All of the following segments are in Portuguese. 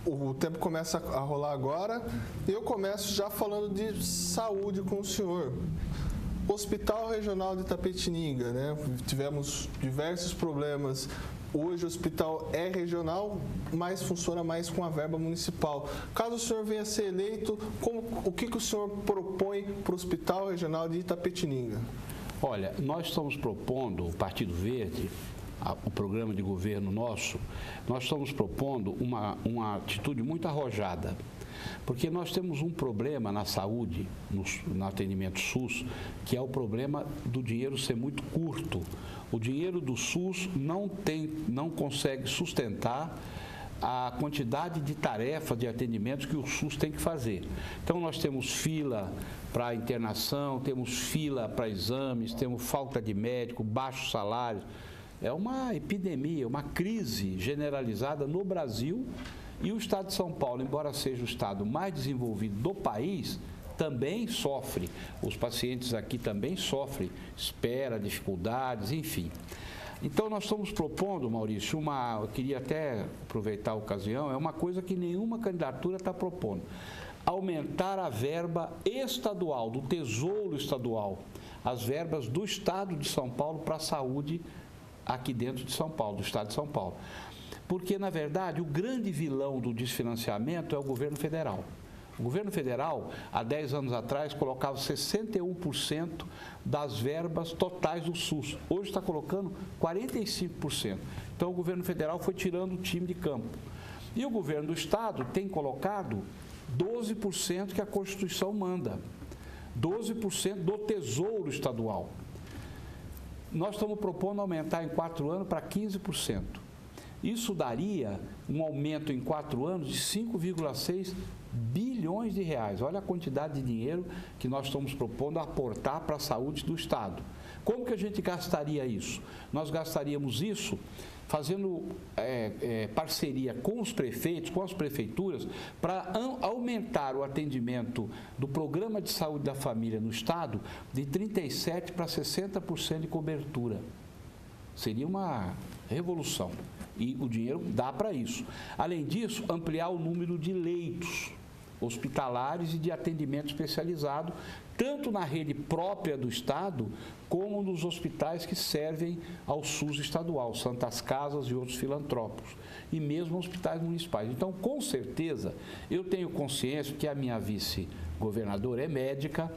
o tempo começa a rolar agora e eu começo já falando de saúde com o senhor. Hospital Regional de Itapetininga, né? Tivemos diversos problemas. Hoje o hospital é regional, mas funciona mais com a verba municipal. Caso o senhor venha a ser eleito, o que o senhor propõe para o Hospital Regional de Itapetininga? Olha, nós estamos propondo, o Partido Verde, o programa de governo nosso, nós estamos propondo uma atitude muito arrojada. Porque nós temos um problema na saúde, no atendimento SUS, que é o problema do dinheiro ser muito curto. O dinheiro do SUS não consegue sustentar a quantidade de tarefas de atendimentos que o SUS tem que fazer. Então, nós temos fila para internação, temos fila para exames, temos falta de médico, baixos salários. É uma epidemia, uma crise generalizada no Brasil. E o estado de São Paulo, embora seja o estado mais desenvolvido do país, também sofre. Os pacientes aqui também sofrem espera, dificuldades, enfim. Então, nós estamos propondo, Maurício, eu queria até aproveitar a ocasião, é uma coisa que nenhuma candidatura está propondo. Aumentar a verba estadual, do Tesouro Estadual, as verbas do estado de São Paulo para a saúde aqui dentro de São Paulo, do estado de São Paulo. Porque, na verdade, o grande vilão do desfinanciamento é o governo federal. O governo federal, há 10 anos atrás, colocava 61% das verbas totais do SUS. Hoje está colocando 45%. Então, o governo federal foi tirando o time de campo. E o governo do estado tem colocado 12% que a Constituição manda. 12% do Tesouro Estadual. Nós estamos propondo aumentar em 4 anos para 15%. Isso daria um aumento em 4 anos de 5,6 bilhões de reais. Olha a quantidade de dinheiro que nós estamos propondo aportar para a saúde do estado. Como que a gente gastaria isso? Nós gastaríamos isso fazendo parceria com os prefeitos, com as prefeituras, para aumentar o atendimento do Programa de Saúde da Família no estado de 37% para 60% de cobertura. Seria uma revolução. E o dinheiro dá para isso. Além disso, ampliar o número de leitos hospitalares e de atendimento especializado, tanto na rede própria do estado, como nos hospitais que servem ao SUS estadual, Santas Casas e outros filantrópicos, e mesmo hospitais municipais. Então, com certeza, eu tenho consciência que a minha vice-governadora é médica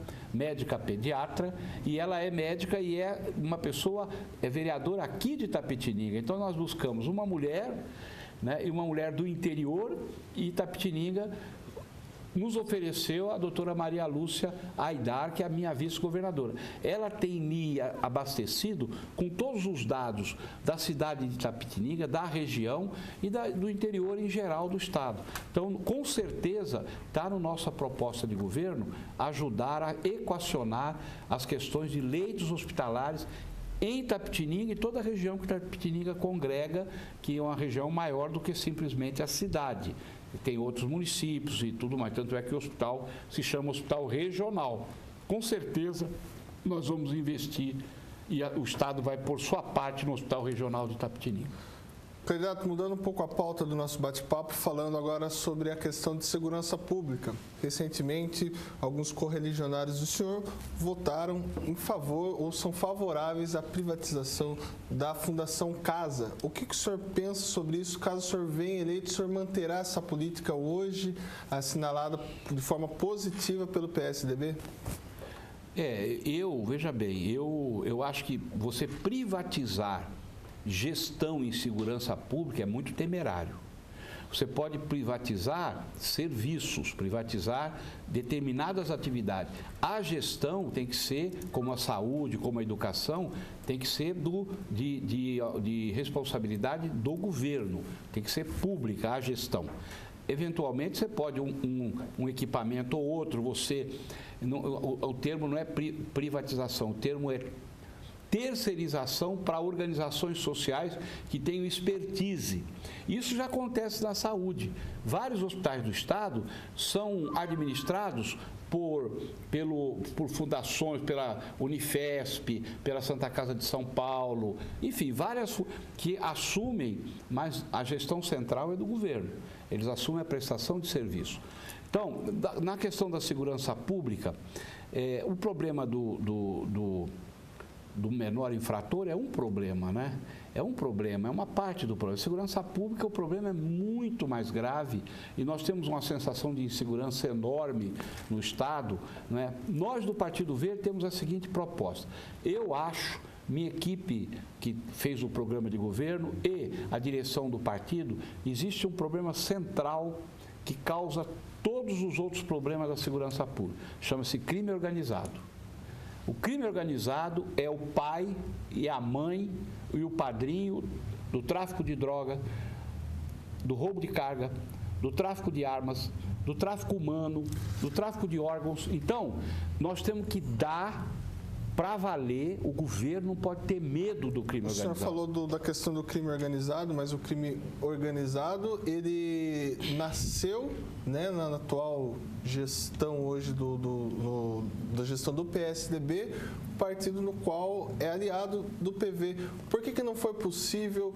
pediatra, e ela é médica e é uma pessoa, é vereadora aqui de Itapetininga. Então, nós buscamos uma mulher, né, e uma mulher do interior, e Itapetininga nos ofereceu a doutora Maria Lúcia Aidar, que é a minha vice-governadora. Ela tem me abastecido com todos os dados da cidade de Itapetininga, da região e do interior em geral do estado. Então, com certeza, está na nossa proposta de governo ajudar a equacionar as questões de leitos hospitalares em Itapetininga e toda a região que Itapetininga congrega, que é uma região maior do que simplesmente a cidade. Tem outros municípios e tudo mais, tanto é que o hospital se chama Hospital Regional. Com certeza, nós vamos investir e o estado vai pôr sua parte no Hospital Regional de Itapetininga. Candidato, mudando um pouco a pauta do nosso bate-papo, falando agora sobre a questão de segurança pública. Recentemente, alguns correligionários do senhor votaram em favor ou são favoráveis à privatização da Fundação Casa. O que o senhor pensa sobre isso? Caso o senhor venha eleito, o senhor manterá essa política hoje assinalada de forma positiva pelo PSDB? Veja bem, eu acho que você privatizar gestão em segurança pública é muito temerário. Você pode privatizar serviços, privatizar determinadas atividades. A gestão tem que ser, como a saúde, como a educação, tem que ser de responsabilidade do governo, tem que ser pública a gestão. Eventualmente, você pode um equipamento ou outro, o termo não é privatização, o termo é terceirização para organizações sociais que tenham expertise. Isso já acontece na saúde. Vários hospitais do estado são administrados por fundações, pela Unifesp, pela Santa Casa de São Paulo, enfim, várias que assumem, mas a gestão central é do governo. Eles assumem a prestação de serviço. Então, na questão da segurança pública, o problema do menor infrator é um problema, né? É um problema, é uma parte do problema. Segurança pública, o problema é muito mais grave e nós temos uma sensação de insegurança enorme no Estado, né? Nós do Partido Verde temos a seguinte proposta. Eu acho, minha equipe que fez o programa de governo e a direção do partido, existe um problema central que causa todos os outros problemas da segurança pública. Chama-se crime organizado. O crime organizado é o pai e a mãe e o padrinho do tráfico de droga, do roubo de carga, do tráfico de armas, do tráfico humano, do tráfico de órgãos. Então, nós temos que dar para valer, o governo não pode ter medo do crime organizado. O senhor falou da questão do crime organizado, mas o crime organizado, ele nasceu, né, na atual gestão hoje da gestão do PSDB, partido no qual é aliado do PV. Por que não foi possível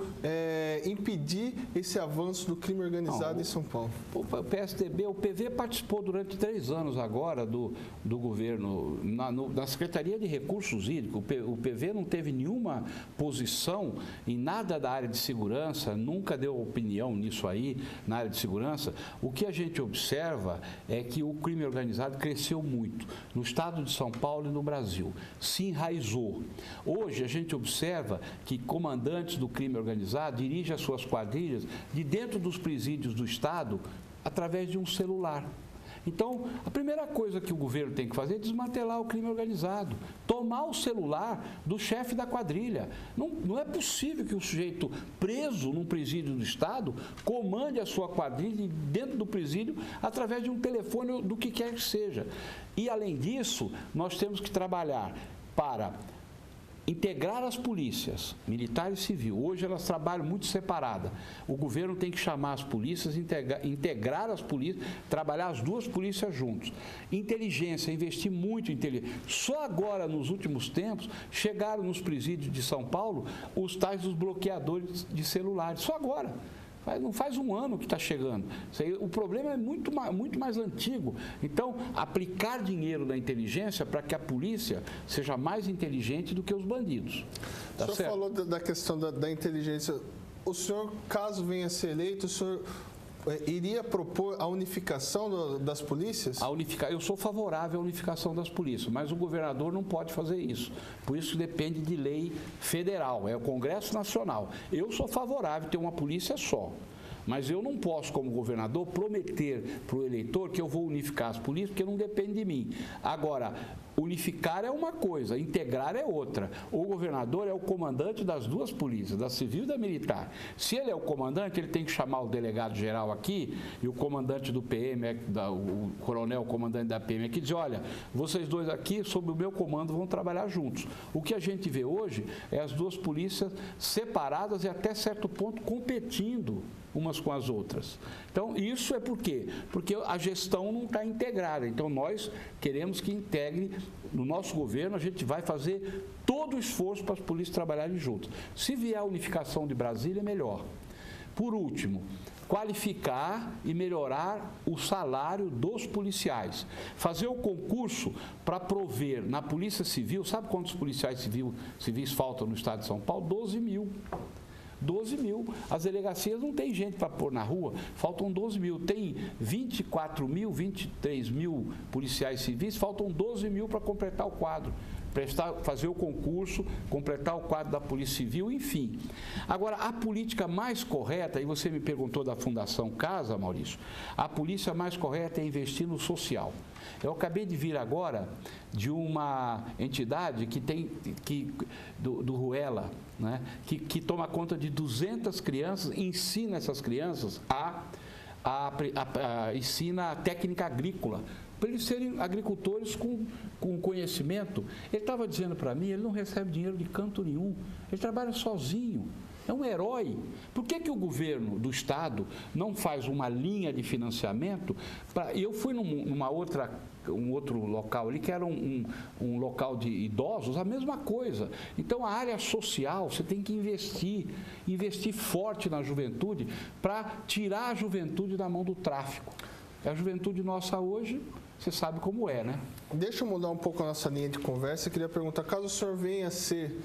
impedir esse avanço do crime organizado em São Paulo? O PSDB, o PV participou durante 3 anos agora do governo, na Secretaria de Recursos Hídricos. O PV não teve nenhuma posição em nada da área de segurança, nunca deu opinião nisso aí, na área de segurança. O que a gente observa é que o crime organizado cresceu muito no estado de São Paulo e no Brasil. Se enraizou. Hoje a gente observa que comandantes do crime organizado dirigem as suas quadrilhas de dentro dos presídios do estado através de um celular. Então, a primeira coisa que o governo tem que fazer é desmantelar o crime organizado, tomar o celular do chefe da quadrilha. Não é possível que o sujeito preso num presídio do Estado comande a sua quadrilha dentro do presídio através de um telefone do que quer que seja. E, além disso, nós temos que trabalhar para integrar as polícias, militar e civil. Hoje elas trabalham muito separadas. O governo tem que chamar as polícias, integrar as polícias, trabalhar as duas polícias juntos. Inteligência, investir muito em inteligência. Só agora, nos últimos tempos, chegaram nos presídios de São Paulo os tais dos bloqueadores de celulares. Só agora. Não faz um ano que está chegando. O problema é muito mais antigo. Então, aplicar dinheiro da inteligência para que a polícia seja mais inteligente do que os bandidos. Tá certo? O senhor falou da questão da inteligência. O senhor, caso venha a ser eleito, o senhor iria propor a unificação das polícias? Eu sou favorável à unificação das polícias, mas o governador não pode fazer isso. Por isso depende de lei federal, é o Congresso Nacional. Eu sou favorável a ter uma polícia só. Mas eu não posso, como governador, prometer para o eleitor que eu vou unificar as polícias, porque não depende de mim. Agora, unificar é uma coisa, integrar é outra. O governador é o comandante das duas polícias, da civil e da militar. Se ele é o comandante, ele tem que chamar o delegado-geral aqui e o comandante do PM, o coronel, o comandante da PM aqui, diz, olha, vocês dois aqui, sob o meu comando, vão trabalhar juntos. O que a gente vê hoje é as duas polícias separadas e até certo ponto competindo umas com as outras. Então, isso é por quê? Porque a gestão não está integrada. Então, nós queremos que integre, no nosso governo, a gente vai fazer todo o esforço para as polícias trabalharem juntas. Se vier a unificação de Brasília, é melhor. Por último, qualificar e melhorar o salário dos policiais. Fazer o concurso para prover na Polícia Civil, sabe quantos policiais civis faltam no estado de São Paulo? 12 mil. 12 mil. As delegacias não tem gente para pôr na rua, faltam 12 mil. Tem 24 mil, 23 mil policiais civis, faltam 12 mil para completar o quadro. Fazer o concurso, completar o quadro da Polícia Civil, enfim. Agora, a política mais correta, e você me perguntou da Fundação Casa, Maurício, a polícia mais correta é investir no social. Eu acabei de vir agora de uma entidade do Ruela, né, que toma conta de 200 crianças, ensina essas crianças ensina a técnica agrícola, para eles serem agricultores com conhecimento. Ele estava dizendo para mim, ele não recebe dinheiro de canto nenhum, ele trabalha sozinho. é um herói. Por que o governo do Estado não faz uma linha de financiamento? Eu fui um outro local ali, que era um local de idosos, a mesma coisa. Então, a área social, você tem que investir forte na juventude para tirar a juventude da mão do tráfico. A juventude nossa hoje, você sabe como é, né? Deixa eu mudar um pouco a nossa linha de conversa. Eu queria perguntar, caso o senhor venha a ser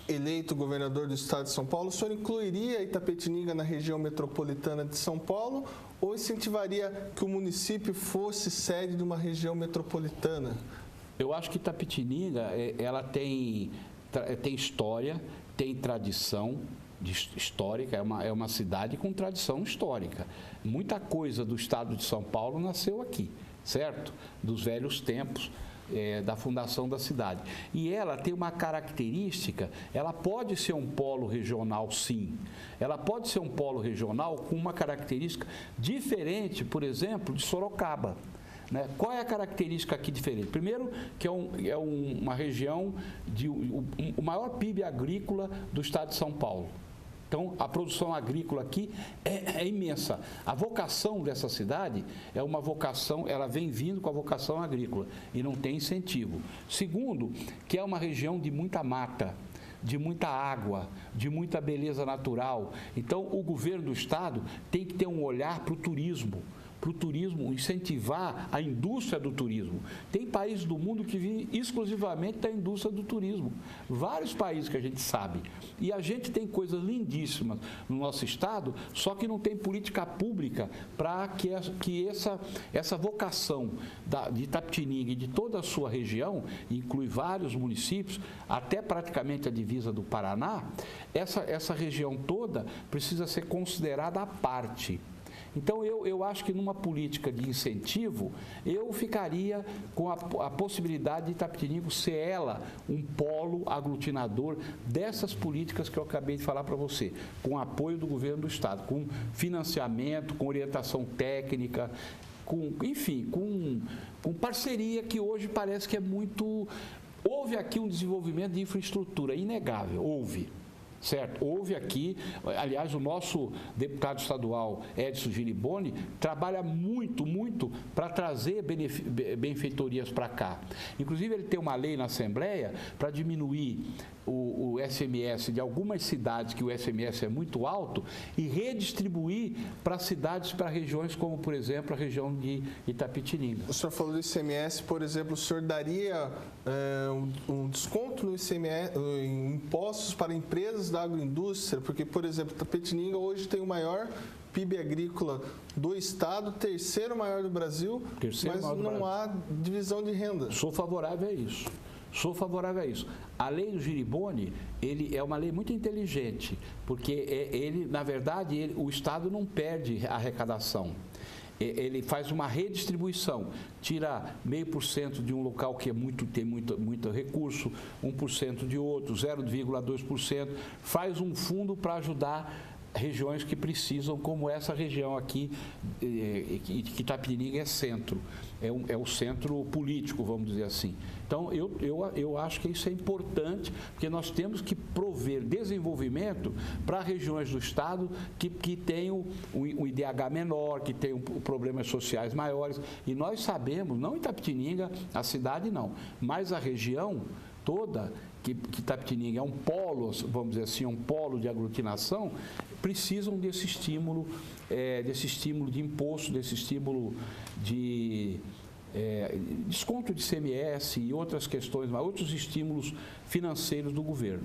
eleito governador do estado de São Paulo, o senhor incluiria Itapetininga na região metropolitana de São Paulo ou incentivaria que o município fosse sede de uma região metropolitana? Eu acho que Itapetininga, ela tem história, tem tradição histórica, é uma cidade com tradição histórica. Muita coisa do estado de São Paulo nasceu aqui, certo? Dos velhos tempos. Da fundação da cidade. E ela tem uma característica, ela pode ser um polo regional, sim. Ela pode ser um polo regional com uma característica diferente, por exemplo, de Sorocaba. Né? Qual é a característica aqui diferente? Primeiro, que é uma região o maior PIB agrícola do estado de São Paulo. Então, a produção agrícola aqui é imensa. A vocação dessa cidade é uma vocação, ela vem vindo com a vocação agrícola e não tem incentivo. Segundo, que é uma região de muita mata, de muita água, de muita beleza natural. Então, o governo do estado tem que ter um olhar para o turismo, incentivar a indústria do turismo. Tem países do mundo que vivem exclusivamente da indústria do turismo. Vários países que a gente sabe. E a gente tem coisas lindíssimas no nosso estado, só que não tem política pública para que essa vocação de Itapetininga e de toda a sua região, inclui vários municípios, até praticamente a divisa do Paraná, essa região toda precisa ser considerada à parte. Então, eu acho que numa política de incentivo, eu ficaria com a possibilidade de Itapetininga ser ela um polo aglutinador dessas políticas que eu acabei de falar para você, com apoio do governo do estado, com financiamento, com orientação técnica, com parceria que hoje parece que é muito... Houve aqui um desenvolvimento de infraestrutura inegável, houve. Certo? Houve aqui, aliás, o nosso deputado estadual Edson Giriboni trabalha muito para trazer benfeitorias para cá. Inclusive, ele tem uma lei na Assembleia para diminuir o SMS de algumas cidades que o SMS é muito alto e redistribuir para cidades, para regiões como, por exemplo, a região de Itapetininga. O senhor falou do ICMS, por exemplo, o senhor daria um desconto no ICMS, em impostos para empresas da agroindústria? Porque, por exemplo, Itapetininga hoje tem o maior PIB agrícola do estado, terceiro maior do Brasil, mas não há divisão de renda. Sou favorável a isso. A lei do Giriboni, ele é uma lei muito inteligente, porque na verdade, o Estado não perde a arrecadação. Ele faz uma redistribuição, tira 0,5% de um local que tem muito recurso, 1% de outro, 0,2%, faz um fundo para ajudar regiões que precisam, como essa região aqui, que Itapetininga é centro, é o centro político, vamos dizer assim. Então, eu acho que isso é importante, porque nós temos que prover desenvolvimento para regiões do estado que tenham um IDH menor, que tenham problemas sociais maiores. E nós sabemos, não Itapetininga, a cidade não, mas a região toda, que Itapetininga é um polo, vamos dizer assim, um polo de aglutinação, precisam desse estímulo de imposto, desse estímulo de desconto de ICMS e outras questões, outros estímulos financeiros do governo.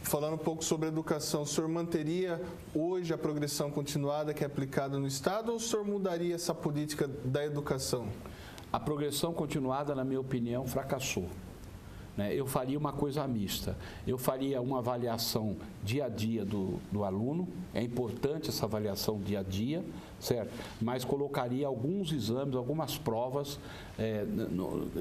Falando um pouco sobre educação, o senhor manteria hoje a progressão continuada que é aplicada no estado ou o senhor mudaria essa política da educação? A progressão continuada, na minha opinião, fracassou. Eu faria uma coisa mista. Eu faria uma avaliação dia a dia do aluno, é importante essa avaliação dia a dia, certo? Mas colocaria alguns exames, algumas provas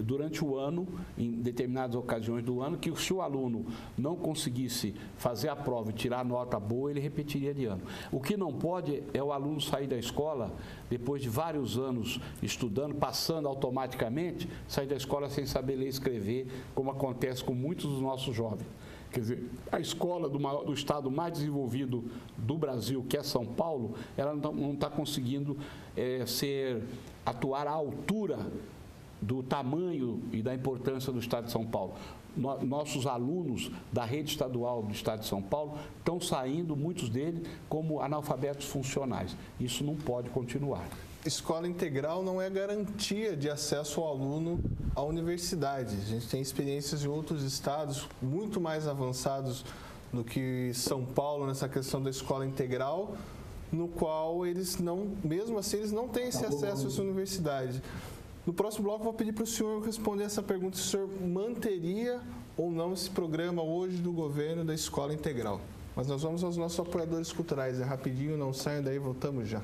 durante o ano, em determinadas ocasiões do ano, que se o aluno não conseguisse fazer a prova e tirar nota boa, ele repetiria de ano. O que não pode é o aluno sair da escola, depois de vários anos estudando, passando automaticamente, sair da escola sem saber ler e escrever, como acontece com muitos dos nossos jovens. Quer dizer, a escola do estado mais desenvolvido do Brasil, que é São Paulo, ela não está conseguindo atuar à altura do tamanho e da importância do estado de São Paulo. Nossos alunos da rede estadual do estado de São Paulo estão saindo, muitos deles, como analfabetos funcionais. Isso não pode continuar. Escola integral não é garantia de acesso ao aluno à universidade. A gente tem experiências em outros estados muito mais avançados do que São Paulo nessa questão da escola integral, no qual eles não, mesmo assim, eles não têm esse acesso a essa universidade. No próximo bloco, eu vou pedir para o senhor responder essa pergunta: se o senhor manteria ou não esse programa hoje do governo da escola integral. Mas nós vamos aos nossos apoiadores culturais. É rapidinho, não saiam daí, voltamos já.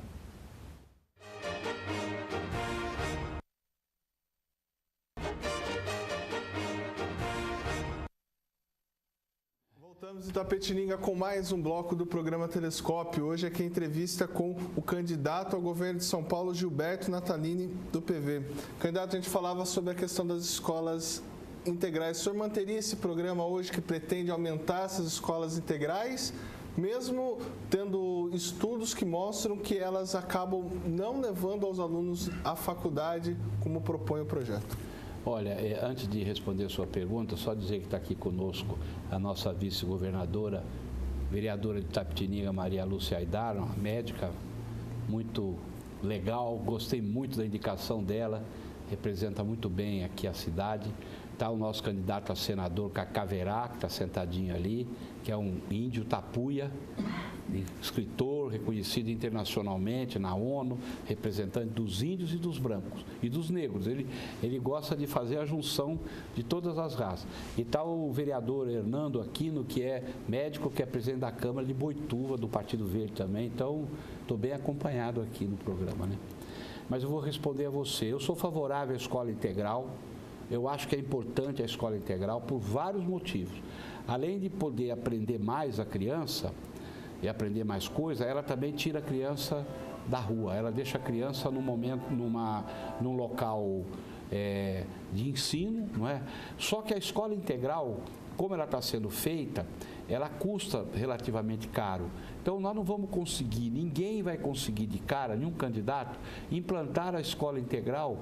Voltamos em Itapetininga com mais um bloco do programa Telescópio. Hoje aqui a entrevista com o candidato ao governo de São Paulo, Gilberto Natalini, do PV. Candidato, a gente falava sobre a questão das escolas integrais. O senhor manteria esse programa hoje que pretende aumentar essas escolas integrais, mesmo tendo estudos que mostram que elas acabam não levando aos alunos à faculdade, como propõe o projeto? Olha, antes de responder a sua pergunta, só dizer que está aqui conosco a nossa vice-governadora, vereadora de Itapetininga, Maria Lúcia Aidar, uma médica muito legal, gostei muito da indicação dela, representa muito bem aqui a cidade. Está o nosso candidato a senador, Cacaverá, que está sentadinho ali, que é um índio tapuia, escritor reconhecido internacionalmente na ONU, representante dos índios e dos brancos e dos negros. Ele gosta de fazer a junção de todas as raças. E está o vereador Hernando Aquino, que é médico, que é presidente da Câmara de Boituva, do Partido Verde também. Então, estou bem acompanhado aqui no programa, né? Mas eu vou responder a você. Eu sou favorável à escola integral. Eu acho que é importante a escola integral por vários motivos. Além de poder aprender mais a criança e aprender mais coisas, ela também tira a criança da rua. Ela deixa a criança num local de ensino, não é? Só que a escola integral, como ela está sendo feita, ela custa relativamente caro. Então, nós não vamos conseguir, ninguém vai conseguir de cara, nenhum candidato, implantar a escola integral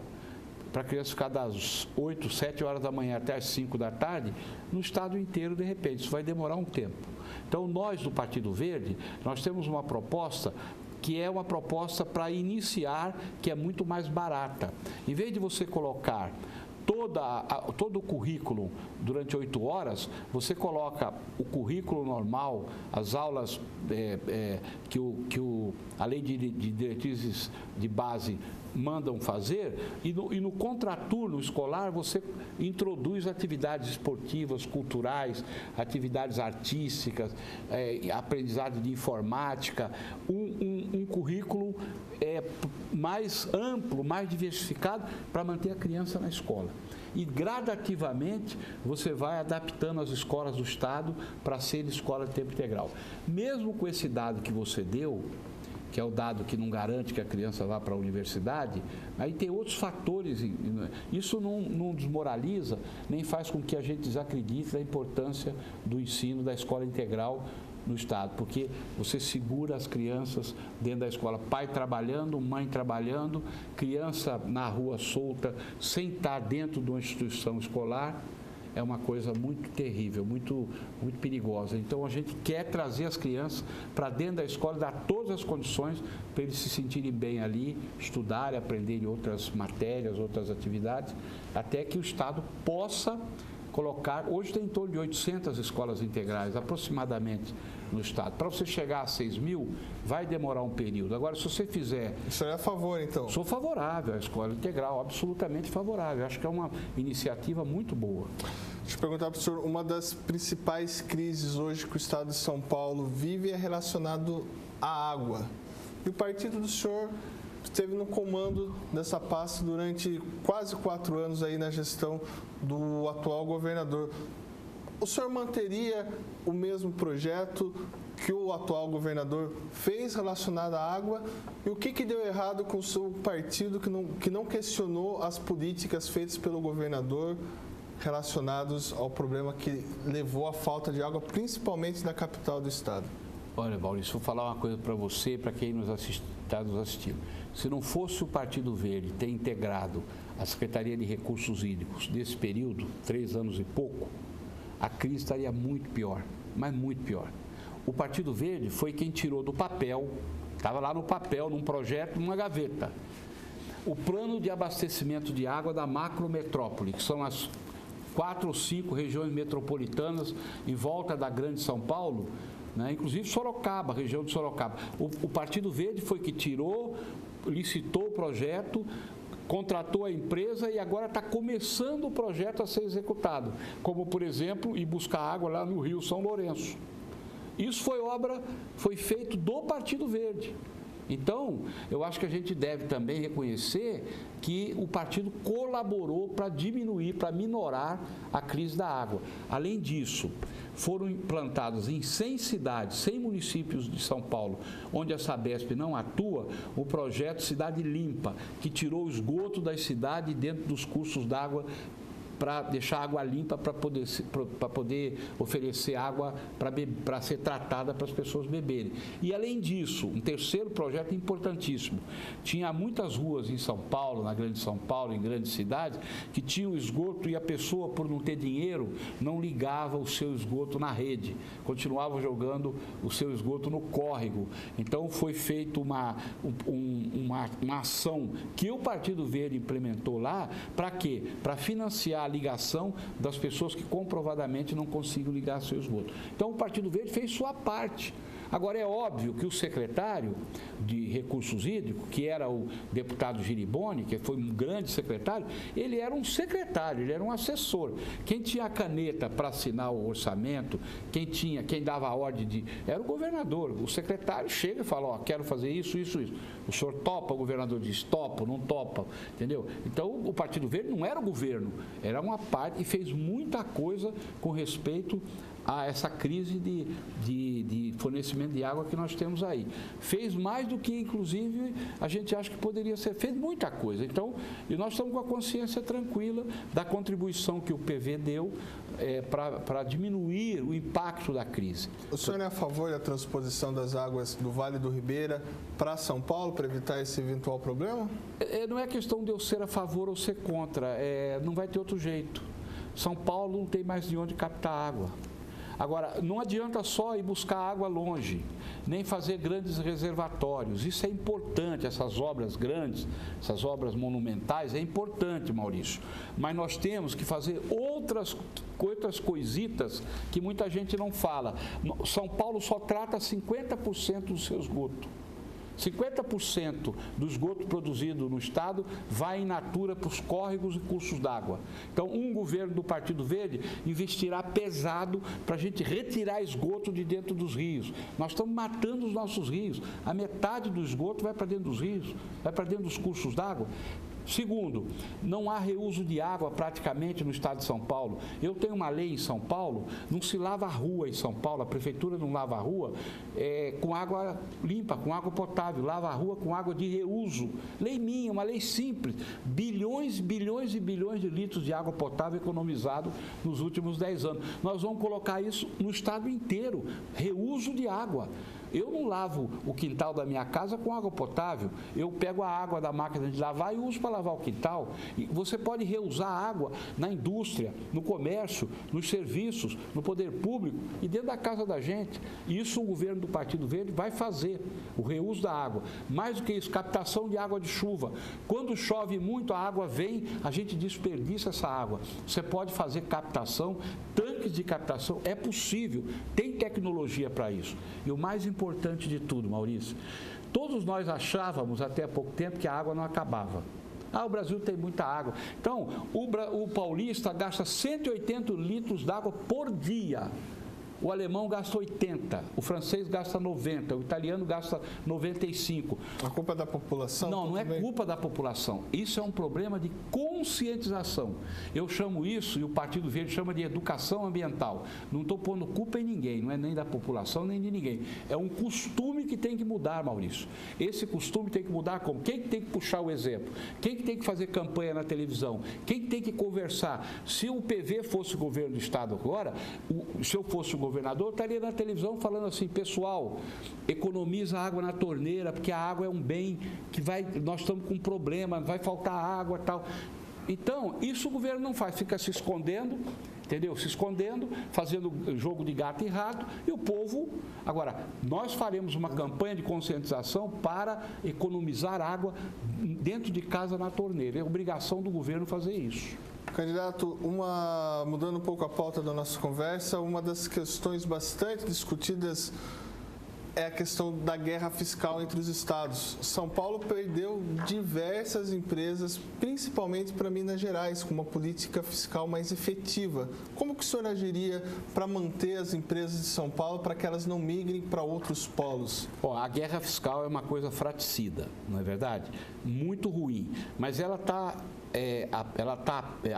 para a criança ficar das 8, 7 horas da manhã até as 5 da tarde, no estado inteiro, de repente. Isso vai demorar um tempo. Então, nós do Partido Verde, nós temos uma proposta que é uma proposta para iniciar, que é muito mais barata. Em vez de você colocar todo o currículo durante 8 horas, você coloca o currículo normal, as aulas a lei de diretrizes de base mandam fazer, e no contraturno escolar você introduz atividades esportivas, culturais, atividades artísticas, aprendizado de informática, um currículo mais amplo, mais diversificado para manter a criança na escola. E gradativamente você vai adaptando as escolas do Estado para ser escola de tempo integral. Mesmo com esse dado que você deu, que é o dado que não garante que a criança vá para a universidade, aí tem outros fatores. Isso não desmoraliza, nem faz com que a gente desacredite da importância do ensino da escola integral no Estado, porque você segura as crianças dentro da escola, pai trabalhando, mãe trabalhando, criança na rua solta, sem estar dentro de uma instituição escolar, é uma coisa muito terrível, muito perigosa. Então, a gente quer trazer as crianças para dentro da escola, dar todas as condições para eles se sentirem bem ali, estudarem, aprenderem outras matérias, outras atividades, até que o Estado possa colocar. Hoje tem em torno de 800 escolas integrais, aproximadamente, no Estado. Para você chegar a 6 mil, vai demorar um período. Agora, se você fizer... Isso é a favor, então? Sou favorável à escola integral, absolutamente favorável. Acho que é uma iniciativa muito boa. Deixa eu perguntar para o senhor, uma das principais crises hoje que o Estado de São Paulo vive é relacionado à água. E o partido do senhor esteve no comando dessa pasta durante quase 4 anos aí na gestão do atual governador. O senhor manteria o mesmo projeto que o atual governador fez relacionado à água? E o que deu errado com o seu partido que não questionou as políticas feitas pelo governador relacionados ao problema que levou à falta de água, principalmente na capital do estado? Olha, Maurício, vou falar uma coisa para você e para quem está nos assistindo. Se não fosse o Partido Verde ter integrado a Secretaria de Recursos Hídricos nesse período, 3 anos e pouco, a crise estaria muito pior, mas muito pior. O Partido Verde foi quem tirou do papel, estava lá no papel, num projeto, numa gaveta, o plano de abastecimento de água da macrometrópole, que são as 4 ou 5 regiões metropolitanas em volta da Grande São Paulo, né? Inclusive Sorocaba, região de Sorocaba. O Partido Verde foi que tirou, licitou o projeto, contratou a empresa e agora está começando o projeto a ser executado, como, por exemplo, ir buscar água lá no Rio São Lourenço. Isso foi feito do Partido Verde. Então, eu acho que a gente deve também reconhecer que o partido colaborou para diminuir, para minorar a crise da água. Além disso, foram implantados em 100 cidades, 100 municípios de São Paulo, onde a Sabesp não atua, o projeto Cidade Limpa, que tirou o esgoto das cidades dentro dos cursos d'água para deixar a água limpa, para poder oferecer água para ser tratada para as pessoas beberem. E, além disso, um terceiro projeto importantíssimo. Tinha muitas ruas em São Paulo, na Grande São Paulo, em grandes cidades, que tinham esgoto e a pessoa, por não ter dinheiro, não ligava o seu esgoto na rede, continuava jogando o seu esgoto no córrego. Então, foi feita uma ação que o Partido Verde implementou lá, para quê? Para financiar a ligação das pessoas que comprovadamente não conseguem ligar seu esgoto. Então, o Partido Verde fez sua parte. Agora, é óbvio que o secretário de Recursos Hídricos, que era o deputado Giriboni, que foi um grande secretário, ele era um secretário, ele era um assessor. Quem tinha a caneta para assinar o orçamento, quem dava a ordem era o governador. O secretário chega e fala, ó, quero fazer isso, isso, isso. O senhor topa? O governador diz, topa, não topa, entendeu? Então, o Partido Verde não era o governo, era uma parte e fez muita coisa com respeito a essa crise de fornecimento de água que nós temos aí. Fez mais do que, inclusive, a gente acha que poderia ser. Fez muita coisa. Então, e nós estamos com a consciência tranquila da contribuição que o PV deu para diminuir o impacto da crise. O senhor é a favor da transposição das águas do Vale do Ribeira para São Paulo, para evitar esse eventual problema? Não é questão de eu ser a favor ou ser contra. Não vai ter outro jeito. São Paulo não tem mais de onde captar água. Agora, não adianta só ir buscar água longe, nem fazer grandes reservatórios. Isso é importante, essas obras grandes, essas obras monumentais, é importante, Maurício. Mas nós temos que fazer outras coisitas que muita gente não fala. São Paulo só trata 50% do seu esgoto. 50% do esgoto produzido no estado vai in natura para os córregos e cursos d'água. Então, um governo do Partido Verde investirá pesado para a gente retirar esgoto de dentro dos rios. Nós estamos matando os nossos rios. A metade do esgoto vai para dentro dos rios, vai para dentro dos cursos d'água. Segundo, não há reuso de água praticamente no estado de São Paulo. Eu tenho uma lei em São Paulo, não se lava a rua em São Paulo, a prefeitura não lava a rua com água limpa, com água potável, lava a rua com água de reuso. Lei minha, uma lei simples. Bilhões, bilhões e bilhões de litros de água potável economizado nos últimos 10 anos. Nós vamos colocar isso no estado inteiro, reuso de água. Eu não lavo o quintal da minha casa com água potável. Eu pego a água da máquina de lavar e uso para lavar o quintal. E você pode reusar água na indústria, no comércio, nos serviços, no poder público e dentro da casa da gente. Isso o governo do Partido Verde vai fazer, o reuso da água. Mais do que isso, captação de água de chuva. Quando chove muito, a água vem, a gente desperdiça essa água. Você pode fazer captação, tanques de captação, é possível, tem tecnologia para isso. E o mais importante de tudo, Maurício, todos nós achávamos até há pouco tempo que a água não acabava. O Brasil tem muita água. Então, o paulista gasta 180 litros d'água por dia. O alemão gasta 80, o francês gasta 90, o italiano gasta 95. A culpa é da população? Não é culpa da população. Isso é um problema de conscientização. Eu chamo isso, e o Partido Verde chama de educação ambiental. Não estou pondo culpa em ninguém, não é nem da população, nem de ninguém. É um costume que tem que mudar, Maurício. Esse costume tem que mudar como? Quem que tem que puxar o exemplo? Quem que tem que fazer campanha na televisão? Quem que tem que conversar? Se o PV fosse o governo do Estado agora, se eu fosse o governador, eu estaria na televisão falando assim, pessoal, economiza água na torneira, porque a água é um bem que nós estamos com um problema, vai faltar água e tal. Então, isso o governo não faz, fica se escondendo, entendeu? Se escondendo, fazendo jogo de gato e rato, e o povo... Agora, nós faremos uma campanha de conscientização para economizar água dentro de casa na torneira. É obrigação do governo fazer isso. Candidato, mudando um pouco a pauta da nossa conversa, uma das questões bastante discutidas é a questão da guerra fiscal entre os estados. São Paulo perdeu diversas empresas, principalmente para Minas Gerais, com uma política fiscal mais efetiva. Como que o senhor agiria para manter as empresas de São Paulo para que elas não migrem para outros polos? A guerra fiscal é uma coisa fraticida, não é verdade? Muito ruim, mas ela está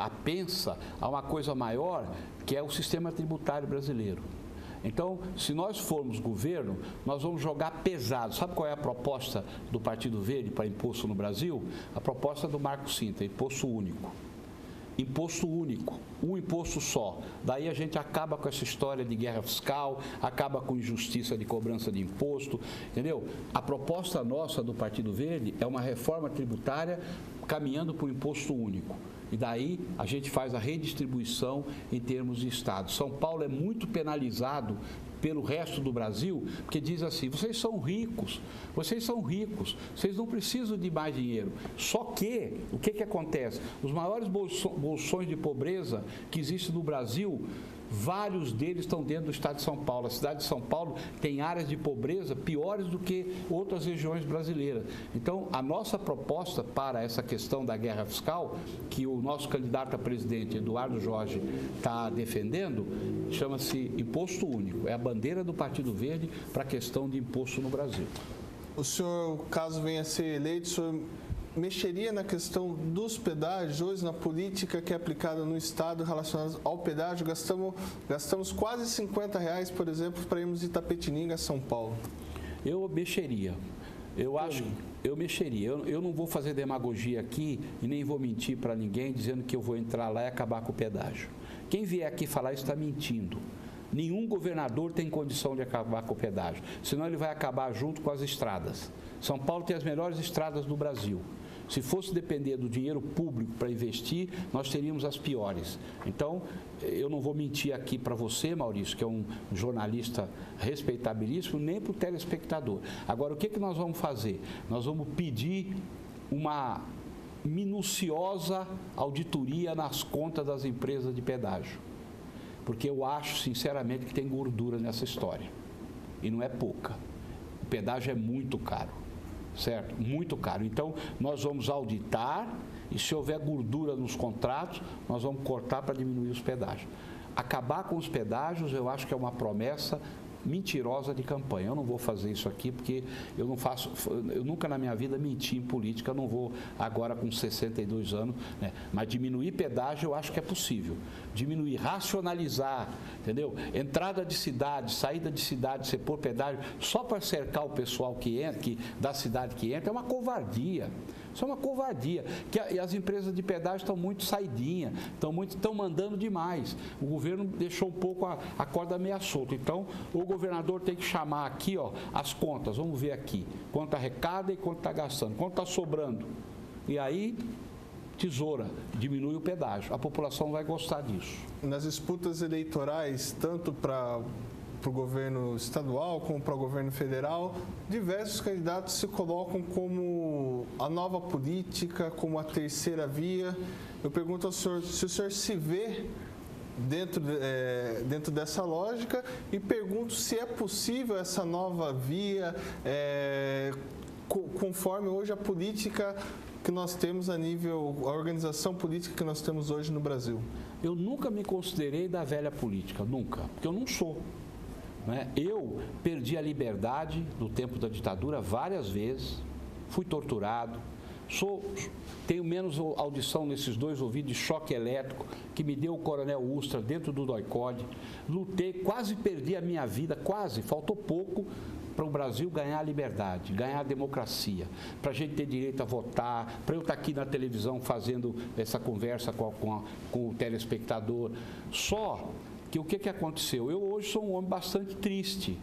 apensa a uma coisa maior, que é o sistema tributário brasileiro. Então, se nós formos governo, nós vamos jogar pesado. Sabe qual é a proposta do Partido Verde para imposto no Brasil? A proposta do Marco Cintra, imposto único. Imposto único, um imposto só. Daí a gente acaba com essa história de guerra fiscal, acaba com injustiça de cobrança de imposto, entendeu? A proposta nossa do Partido Verde é uma reforma tributária caminhando para o imposto único. E daí a gente faz a redistribuição em termos de Estado. São Paulo é muito penalizado pelo resto do Brasil, porque diz assim, vocês são ricos, vocês não precisam de mais dinheiro. Só que, o que acontece? Os maiores bolsões de pobreza que existem no Brasil, vários deles estão dentro do estado de São Paulo. A cidade de São Paulo tem áreas de pobreza piores do que outras regiões brasileiras. Então, a nossa proposta para essa questão da guerra fiscal, que o nosso candidato a presidente, Eduardo Jorge, está defendendo, chama-se Imposto Único. É a bandeira do Partido Verde para a questão de imposto no Brasil. O senhor, caso venha a ser eleito, o senhor mexeria na questão dos pedágios, hoje na política que é aplicada no Estado relacionada ao pedágio? Gastamos quase R$50, por exemplo, para irmos de Itapetininga a São Paulo. Eu mexeria. Eu mexeria. Eu não vou fazer demagogia aqui e nem vou mentir para ninguém dizendo que eu vou entrar lá e acabar com o pedágio. Quem vier aqui falar isso está mentindo. Nenhum governador tem condição de acabar com o pedágio, senão ele vai acabar junto com as estradas. São Paulo tem as melhores estradas do Brasil. Se fosse depender do dinheiro público para investir, nós teríamos as piores. Então, eu não vou mentir aqui para você, Maurício, que é um jornalista respeitabilíssimo, nem para o telespectador. Agora, o que nós vamos fazer? Nós vamos pedir uma minuciosa auditoria nas contas das empresas de pedágio. Porque eu acho, sinceramente, que tem gordura nessa história. E não é pouca. O pedágio é muito caro. Certo? Muito caro. Então, nós vamos auditar e se houver gordura nos contratos, nós vamos cortar para diminuir os pedágios. Acabar com os pedágios, eu acho que é uma promessa mentirosa de campanha. Eu não vou fazer isso aqui porque eu nunca na minha vida menti em política, eu não vou agora com 62 anos, né? Mas diminuir pedágio eu acho que é possível. Diminuir, racionalizar, entendeu? Entrada de cidade, saída de cidade, você pôr pedágio só para cercar o pessoal da cidade que entra, é uma covardia. Isso é uma covardia. E as empresas de pedágio estão muito saidinhas, estão mandando demais. O governo deixou um pouco a corda meia solta. Então, o governador tem que chamar aqui, as contas. Vamos ver aqui. Quanto arrecada e quanto está gastando. Quanto está sobrando. E aí, tesoura, diminui o pedágio. A população vai gostar disso. Nas disputas eleitorais, tanto para o governo estadual como para o governo federal, diversos candidatos se colocam como a nova política, como a terceira via. Eu pergunto ao senhor se o senhor se vê dentro dessa lógica e pergunto se é possível essa nova via conforme hoje a política que nós temos a organização política que nós temos hoje no Brasil. Eu nunca me considerei da velha política, nunca, porque eu não sou. Eu perdi a liberdade no tempo da ditadura várias vezes, fui torturado, tenho menos audição nesses dois ouvidos de choque elétrico que me deu o coronel Ustra dentro do DOI-CODE, lutei, quase perdi a minha vida, faltou pouco para o Brasil ganhar a liberdade, ganhar a democracia, para a gente ter direito a votar, para eu estar aqui na televisão fazendo essa conversa com o telespectador. Só que o que aconteceu? Eu hoje sou um homem bastante triste.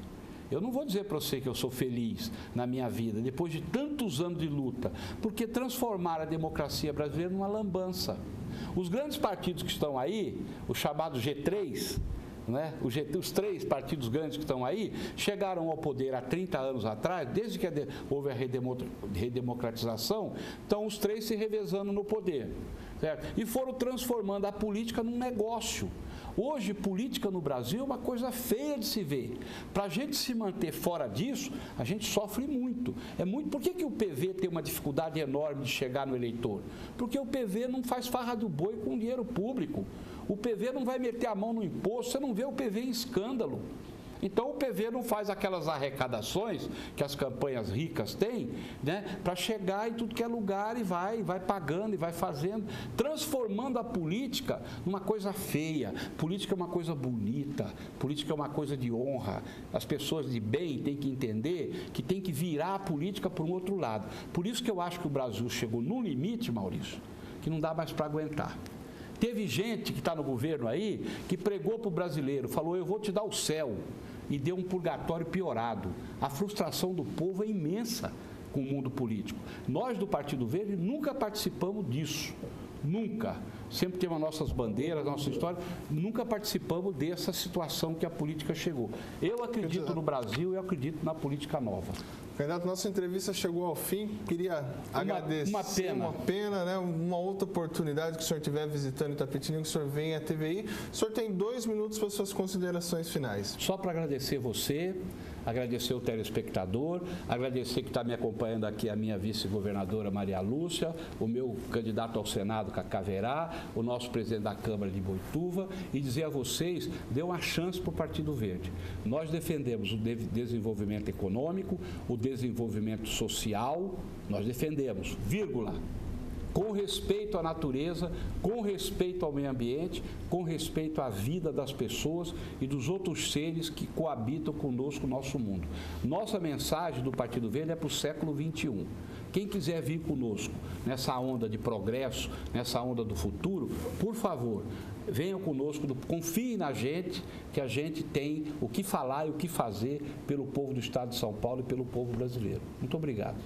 Eu não vou dizer para você que eu sou feliz na minha vida, depois de tantos anos de luta, porque transformar a democracia brasileira numa lambança. Os grandes partidos que estão aí, o chamado G3, né? Os 3 partidos grandes que estão aí, chegaram ao poder há 30 anos atrás, desde que houve a redemocratização, estão os 3 se revezando no poder, certo? E foram transformando a política num negócio. Hoje, política no Brasil é uma coisa feia de se ver. Para a gente se manter fora disso, a gente sofre muito. Por que o PV tem uma dificuldade enorme de chegar no eleitor? Porque o PV não faz farra do boi com dinheiro público. O PV não vai meter a mão no imposto, você não vê o PV em escândalo. Então, o PV não faz aquelas arrecadações que as campanhas ricas têm, né, para chegar em tudo que é lugar e vai pagando e vai fazendo, transformando a política numa coisa feia. Política é uma coisa bonita, política é uma coisa de honra. As pessoas de bem têm que entender que tem que virar a política para um outro lado. Por isso que eu acho que o Brasil chegou no limite, Maurício, que não dá mais para aguentar. Teve gente que está no governo aí que pregou para o brasileiro, falou: eu vou te dar o céu, e deu um purgatório piorado. A frustração do povo é imensa com o mundo político. Nós do Partido Verde nunca participamos disso, nunca. Sempre temos nossas bandeiras, nossa história, nunca participamos dessa situação que a política chegou. Eu acredito no Brasil, eu acredito na política nova. Candidato, nossa entrevista chegou ao fim. Queria agradecer. Uma pena, né? Uma outra oportunidade que o senhor estiver visitando Itapetininga, que o senhor venha à TVI. O senhor tem 2 minutos para suas considerações finais. Só para agradecer você, agradecer o telespectador, agradecer que está me acompanhando aqui a minha vice-governadora Maria Lúcia, o meu candidato ao Senado, Cacá Verá, o nosso presidente da Câmara de Boituva, e dizer a vocês, dê uma chance para o Partido Verde. Nós defendemos o desenvolvimento econômico, o desenvolvimento social, nós defendemos, vírgula, com respeito à natureza, com respeito ao meio ambiente, com respeito à vida das pessoas e dos outros seres que coabitam conosco no nosso mundo. Nossa mensagem do Partido Verde é para o século XXI. Quem quiser vir conosco nessa onda de progresso, nessa onda do futuro, por favor, venham conosco, confiem na gente, que a gente tem o que falar e o que fazer pelo povo do Estado de São Paulo e pelo povo brasileiro. Muito obrigado.